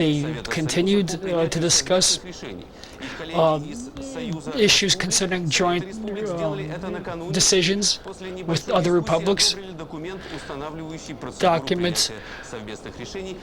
They continued to discuss issues concerning joint decisions with other republics, documents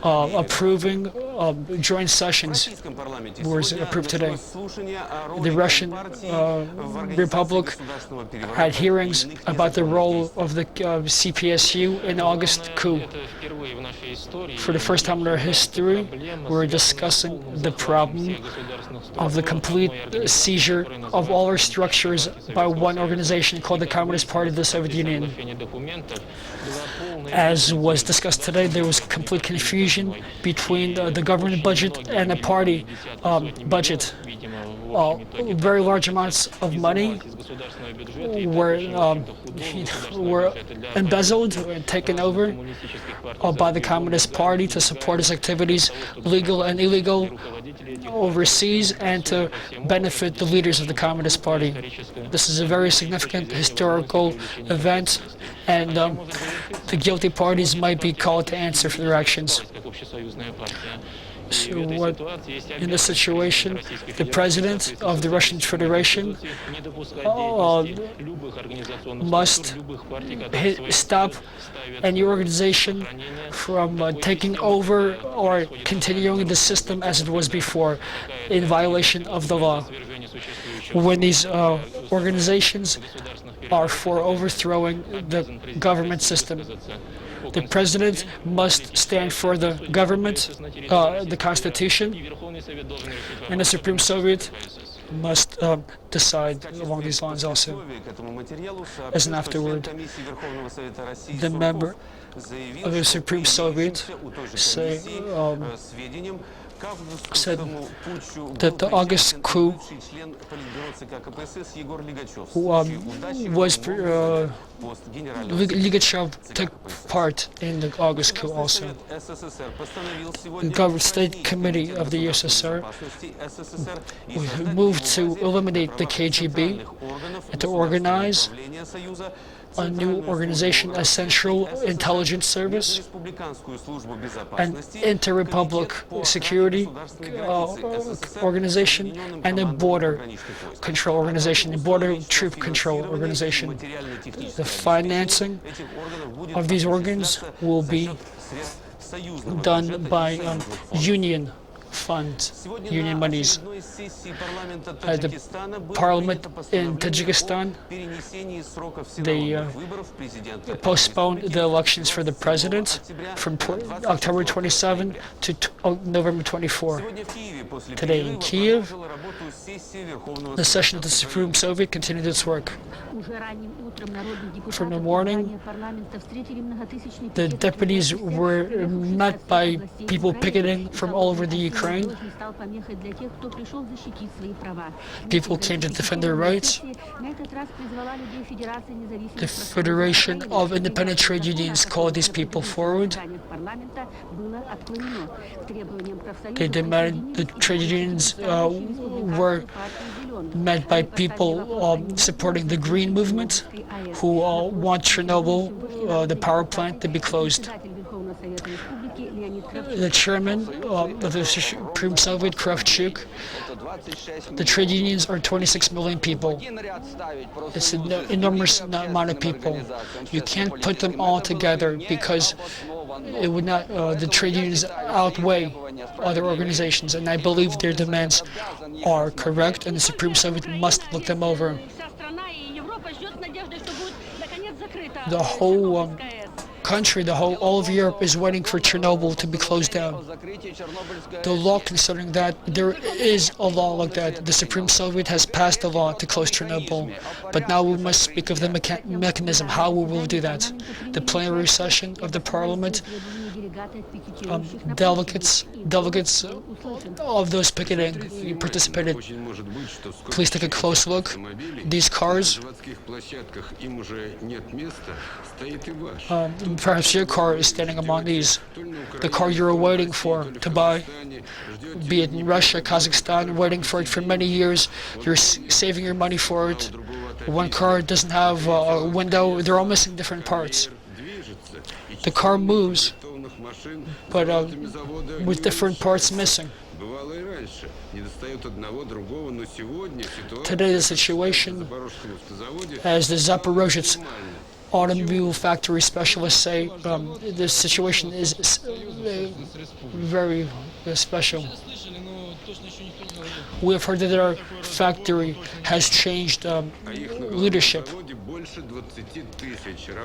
approving joint sessions were approved today. The Russian Republic had hearings about the role of the CPSU in August coup. For the first time in our history, we're discussing the problem of the complete seizure of all our structures by one organization called the Communist Party of the Soviet Union. As was discussed today, there was complete confusion between the government budget and the party budget. Very large amounts of money were embezzled and taken over by the Communist Party to support its activities, legal and illegal, overseas, and to benefit the leaders of the Communist Party. This is a very significant historical event, and the guilty parties might be called to answer for their actions. So in this situation, the President of the Russian Federation must stop any organization from taking over or continuing the system as it was before in violation of the law. When these organizations are for overthrowing the government system, the President must stand for the government, the Constitution, and the Supreme Soviet must decide along these lines also. As an afterword, the member of the Supreme Soviet said that the August coup was Ligachev took part in the August coup also. The State Committee of the USSR moved to eliminate the KGB and to organize a new organization, a Central Intelligence Service, an Inter-Republic Security Organization, and a Border Control Organization, a Border Troop Control Organization. The financing of these organs will be done by union funds, union monies. The parliament in Tajikistan, they postponed the elections for the president from October 27 to November 24. Today in Kiev, the session of the Supreme Soviet continued its work. From the morning, the deputies were met by people picketing from all over the Ukraine. People came to defend their rights. The Federation of Independent Trade Unions called these people forward. They demanded the trade unions were met by people supporting the Green Movement, who want Chernobyl, the power plant, to be closed. The chairman of the Supreme Soviet, Kravchuk, the trade unions are 26 million people. It's an enormous amount of people. You can't put them all together because it would not. The trade unions outweigh other organizations, and I believe their demands are correct, and the Supreme Soviet must look them over. The whole country, all of Europe is waiting for Chernobyl to be closed down. The law concerning that, there is a law like that. The Supreme Soviet has passed a law to close Chernobyl, but now we must speak of the mechanism, how we will do that. The plenary session of the parliament, delegates of those picketing participated. Please take a close look. These cars, perhaps your car is standing among these. The car you're waiting for to buy, be it in Russia, Kazakhstan, waiting for it for many years. You're saving your money for it. One car doesn't have a window. They're all missing different parts. The car moves but with different parts missing. Today the situation, as the Zaporozhets automobile factory specialists say, the situation is very special. We have heard that our factory has changed leadership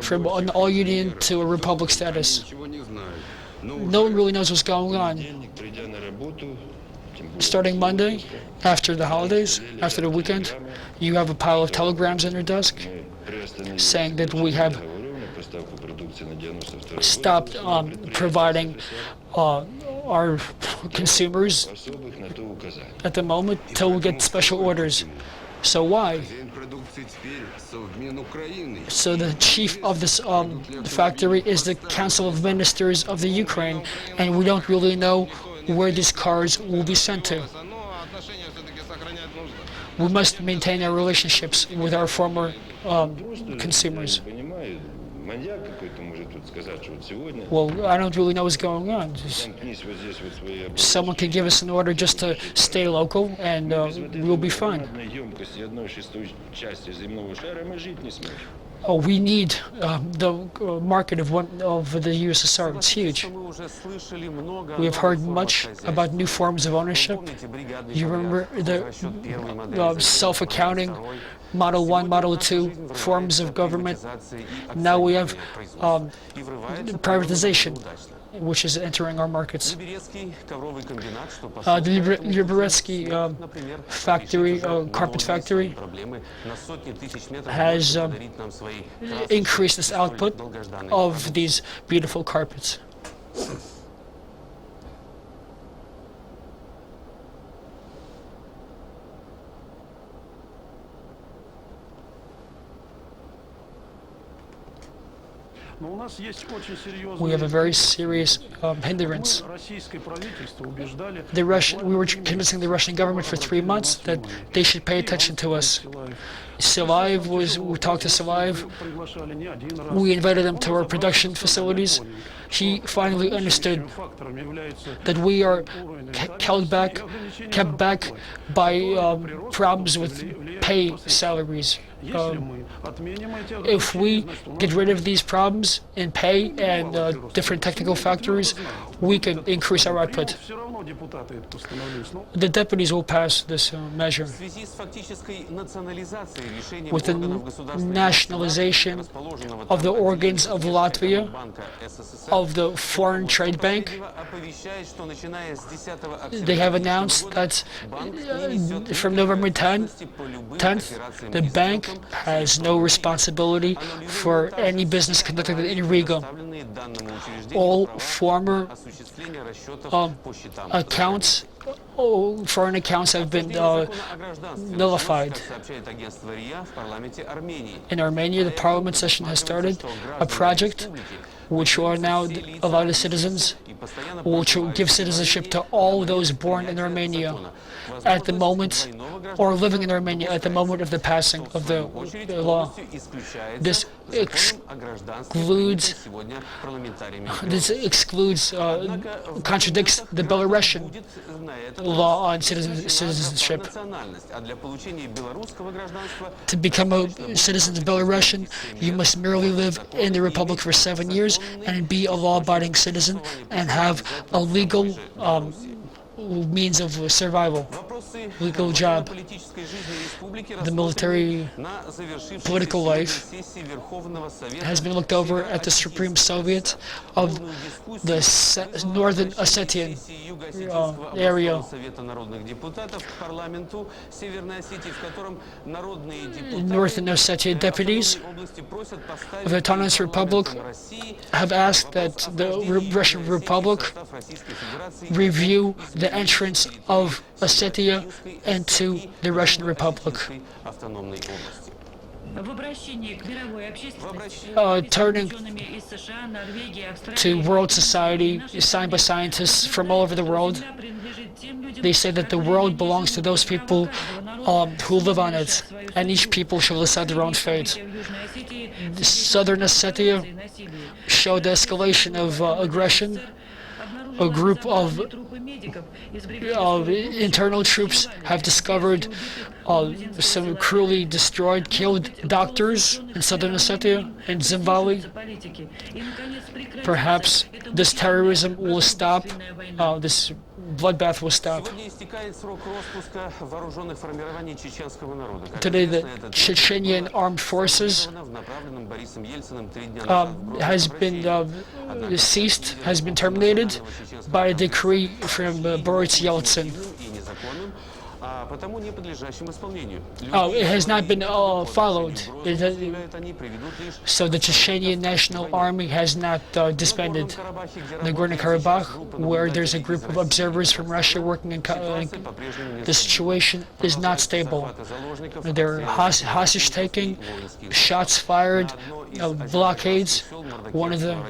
from an all-union to a republic status. No one really knows what's going on. Starting Monday, after the holidays, after the weekend, you have a pile of telegrams on your desk saying that we have stopped providing our consumers at the moment till we get special orders. So why? So the chief of this factory is the Council of Ministers of the Ukraine, and we don't really know where these cars will be sent to. We must maintain our relationships with our former consumers. Well, I don't really know what's going on. Someone can give us an order just to stay local, and we'll be fine. Oh, we need the market of the USSR. It's huge. We have heard much about new forms of ownership. You remember the self-accounting, Model 1, Model 2 forms of government. Now we have privatization, which is entering our markets. The Liberetsky factory, carpet factory, has increased its output of these beautiful carpets. We have a very serious hindrance. We were convincing the Russian government for 3 months that they should pay attention to us. We talked to Silayev. We invited him to our production facilities. He finally understood that we are kept back by problems with pay salaries. If we get rid of these problems in pay and different technical factors, we can increase our output. The deputies will pass this measure. With the nationalization of the organs of Latvia, of the Foreign Trade Bank, they have announced that from November 10th, the bank has no responsibility for any business conducted in Riga. All former accounts, foreign accounts have been nullified. In Armenia, the parliament session has started a project which will now allow the citizens, which will give citizenship to all those born in Armenia at the moment, or living in Armenia at the moment of the passing of the law. This contradicts the Belarusian law on citizenship. To become a citizen of Belarusian, you must merely live in the Republic for 7 years and be a law-abiding citizen and have a legal means of survival, legal job. The military political life has been looked over at the Supreme Soviet of the Northern Ossetian area. Northern Ossetia deputies of the Autonomous Republic have asked that the Russian Republic review the entrance of Ossetia into the Russian Republic. Turning to world society, signed by scientists from all over the world, they say that the world belongs to those people who live on it, and each people shall decide their own fate. Southern Ossetia showed the escalation of aggression a group of internal troops have discovered some cruelly destroyed, killed doctors in southern Ossetia and Zimbabwe. Perhaps this terrorism will stop, this bloodbath will stop. Today, the Chechenian armed forces has been terminated by a decree from Boris Yeltsin. It has not been followed. So the Chechenian National Army has not disbanded. Nagorno-Karabakh, where there's a group of observers from Russia working in the situation is not stable. There are hostage taking, shots fired, blockades. One of them